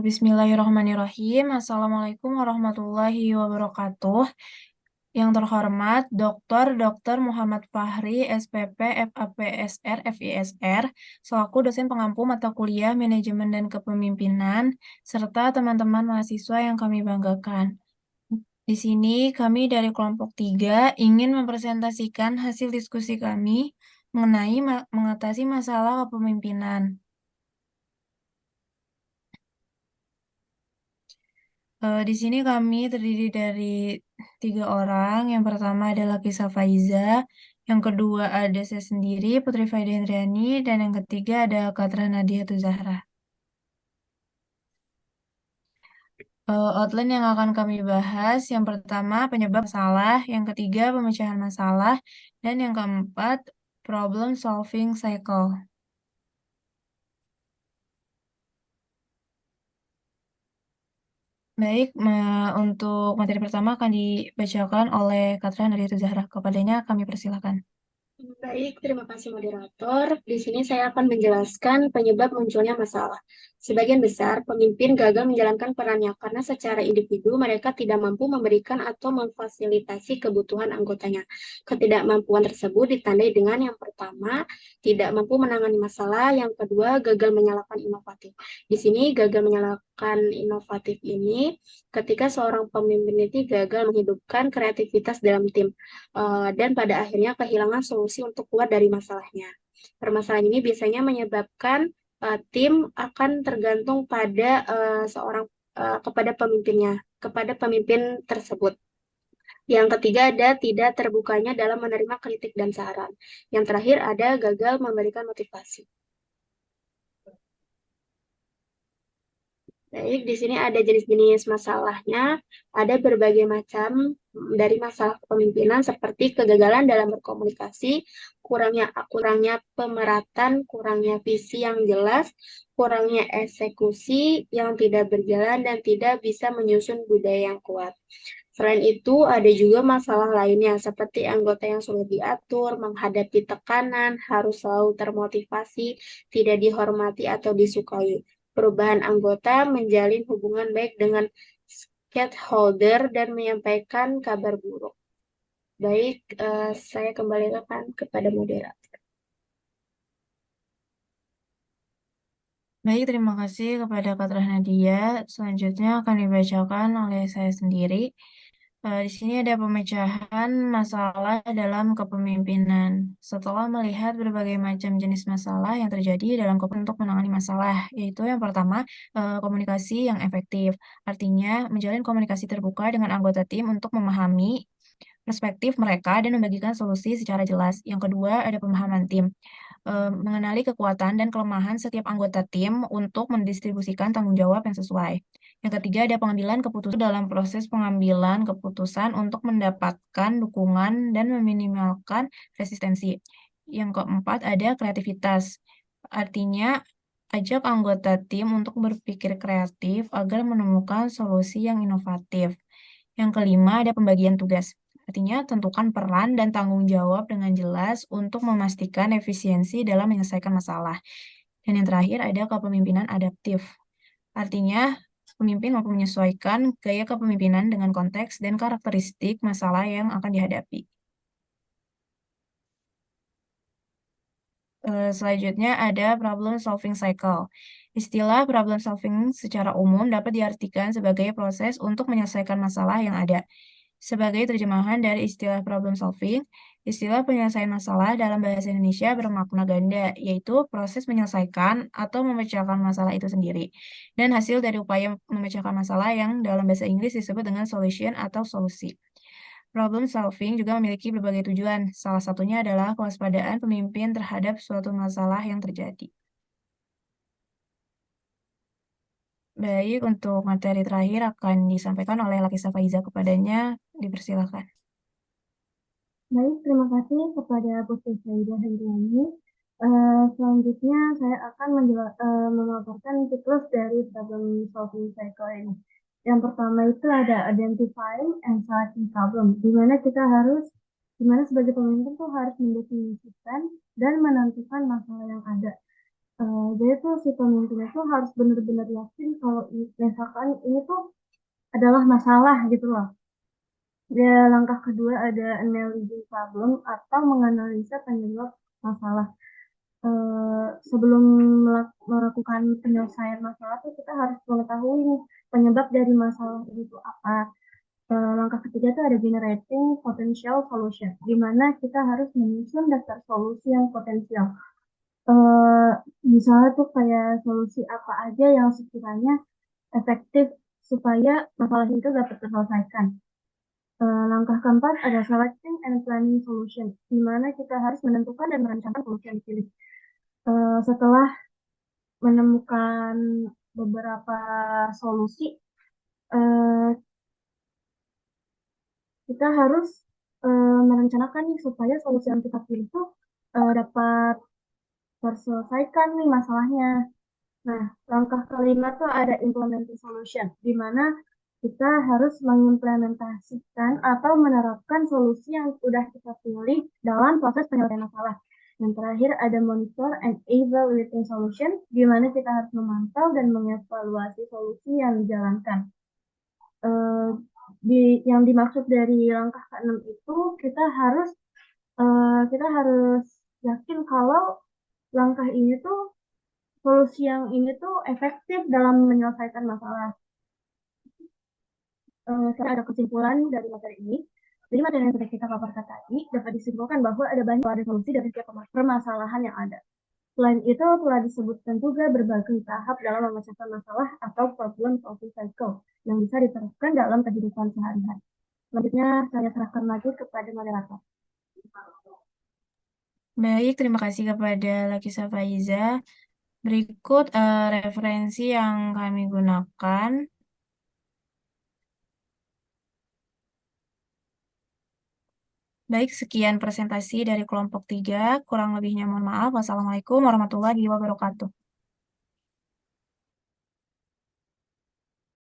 Bismillahirrahmanirrahim. Assalamualaikum warahmatullahi wabarakatuh. Yang terhormat Dr. Muhammad Fahri, SPP, FAPSR, FISR, selaku dosen pengampu mata kuliah Manajemen dan Kepemimpinan, serta teman-teman mahasiswa yang kami banggakan. Di sini kami dari kelompok 3 ingin mempresentasikan hasil diskusi kami mengenai mengatasi masalah kepemimpinan. Di sini kami terdiri dari 3 orang. Yang pertama adalah Kisah Faiza, yang kedua ada saya sendiri, Putri Faida Hendriani, dan yang ketiga ada Katra Nadia Tuzahra. Outline yang akan kami bahas, yang pertama penyebab masalah, yang ketiga pemecahan masalah, dan yang keempat problem solving cycle. Baik, untuk materi pertama akan dibacakan oleh Katra Nadia Tuzahra. Kepadanya kami persilakan. Baik, terima kasih moderator. Di sini saya akan menjelaskan penyebab munculnya masalah. Sebagian besar pemimpin gagal menjalankan perannya karena secara individu mereka tidak mampu memberikan atau memfasilitasi kebutuhan anggotanya. Ketidakmampuan tersebut ditandai dengan yang pertama, tidak mampu menangani masalah, yang kedua, gagal menyalakan inovatif. Di sini gagal menyalakan inovatif ini ketika seorang pemimpin itu gagal menghidupkan kreativitas dalam tim. Dan pada akhirnya kehilangan solusi untuk keluar dari masalahnya. Permasalahan ini biasanya menyebabkan tim akan tergantung pada kepada pemimpinnya, kepada pemimpin tersebut. Yang ketiga ada tidak terbukanya dalam menerima kritik dan saran. Yang terakhir ada gagal memberikan motivasi. Baik, di sini ada jenis-jenis masalahnya, ada berbagai macam dari masalah kepemimpinan seperti kegagalan dalam berkomunikasi, kurangnya pemeratan, kurangnya visi yang jelas, kurangnya eksekusi yang tidak berjalan dan tidak bisa menyusun budaya yang kuat. Selain itu, ada juga masalah lainnya seperti anggota yang sulit diatur, menghadapi tekanan, harus selalu termotivasi, tidak dihormati atau disukai. Perubahan anggota menjalin hubungan baik dengan stakeholder dan menyampaikan kabar buruk. Baik, saya kembalikan kepada moderator. Baik, terima kasih kepada Katra Nadia. Selanjutnya akan dibacakan oleh saya sendiri. Di sini ada pemecahan masalah dalam kepemimpinan. Setelah melihat berbagai macam jenis masalah yang terjadi dalam untuk menangani masalah, yaitu yang pertama, komunikasi yang efektif. Artinya, menjalin komunikasi terbuka dengan anggota tim untuk memahami perspektif mereka dan membagikan solusi secara jelas. Yang kedua, ada pemahaman tim. Mengenali kekuatan dan kelemahan setiap anggota tim untuk mendistribusikan tanggung jawab yang sesuai. Yang ketiga, ada pengambilan keputusan dalam proses pengambilan keputusan untuk mendapatkan dukungan dan meminimalkan resistensi. Yang keempat, ada kreativitas. Artinya, ajak anggota tim untuk berpikir kreatif agar menemukan solusi yang inovatif. Yang kelima, ada pembagian tugas. Artinya, tentukan peran dan tanggung jawab dengan jelas untuk memastikan efisiensi dalam menyelesaikan masalah. Dan yang terakhir, ada kepemimpinan adaptif. Artinya, pemimpin mampu menyesuaikan gaya kepemimpinan dengan konteks dan karakteristik masalah yang akan dihadapi. Selanjutnya ada problem solving cycle. Istilah problem solving secara umum dapat diartikan sebagai proses untuk menyelesaikan masalah yang ada. Sebagai terjemahan dari istilah problem solving, istilah penyelesaian masalah dalam bahasa Indonesia bermakna ganda, yaitu proses menyelesaikan atau memecahkan masalah itu sendiri, dan hasil dari upaya memecahkan masalah yang dalam bahasa Inggris disebut dengan solution atau solusi. Problem solving juga memiliki berbagai tujuan, salah satunya adalah kewaspadaan pemimpin terhadap suatu masalah yang terjadi. Baik, untuk materi terakhir akan disampaikan oleh Lakisa Faiza, kepadanya dipersilakan. Baik, terima kasih kepada Putri Faida Hendriani. Selanjutnya saya akan memaparkan siklus dari problem solving cycle ini. Yang pertama itu ada identifying and solving problem, di mana sebagai pemimpin tuh harus mendefinisikan dan menentukan masalah yang ada. Jadi tuh si pemimpin itu harus benar-benar yakin kalau misalkan ini tuh adalah masalah gitu loh. Langkah kedua ada analyzing problem atau menganalisa penyebab masalah. Sebelum melakukan penyelesaian masalah tuh kita harus mengetahui nih penyebab dari masalah itu apa. Langkah ketiga itu ada generating potential solution, di mana kita harus menyusun daftar solusi yang potensial. Eh, Misalnya tuh kayak solusi apa aja yang sekiranya efektif supaya masalah itu dapat terselesaikan. Langkah keempat ada selecting and planning solution, di mana kita harus menentukan dan merancangkan solusi yang dipilih. Setelah menemukan beberapa solusi, eh, kita harus merencanakan nih supaya solusi yang kita pilih itu dapat terselesaikan nih masalahnya. Nah, langkah kelima tuh ada implementing solution, di mana kita harus mengimplementasikan atau menerapkan solusi yang sudah kita pilih dalam proses penyelesaian masalah. Yang terakhir ada monitor and evaluating solution, di mana kita harus memantau dan mengevaluasi solusi yang dijalankan. Eh, yang dimaksud dari langkah keenam itu kita harus yakin kalau langkah ini tuh solusi yang ini tuh efektif dalam menyelesaikan masalah. Sekarang ada kesimpulan dari materi ini. Jadi materi yang sudah kita paparkan tadi dapat disimpulkan bahwa ada banyak ada solusi dari setiap permasalahan yang ada. Selain itu telah disebutkan juga berbagai tahap dalam memecahkan masalah atau problem solving cycle yang bisa diterapkan dalam kehidupan sehari-hari. Selanjutnya saya serahkan lagi kepada moderator. Baik, terima kasih kepada Lakisa Faiza. Berikut referensi yang kami gunakan. Baik, sekian presentasi dari kelompok 3. Kurang lebihnya mohon maaf. Wassalamualaikum warahmatullahi wabarakatuh.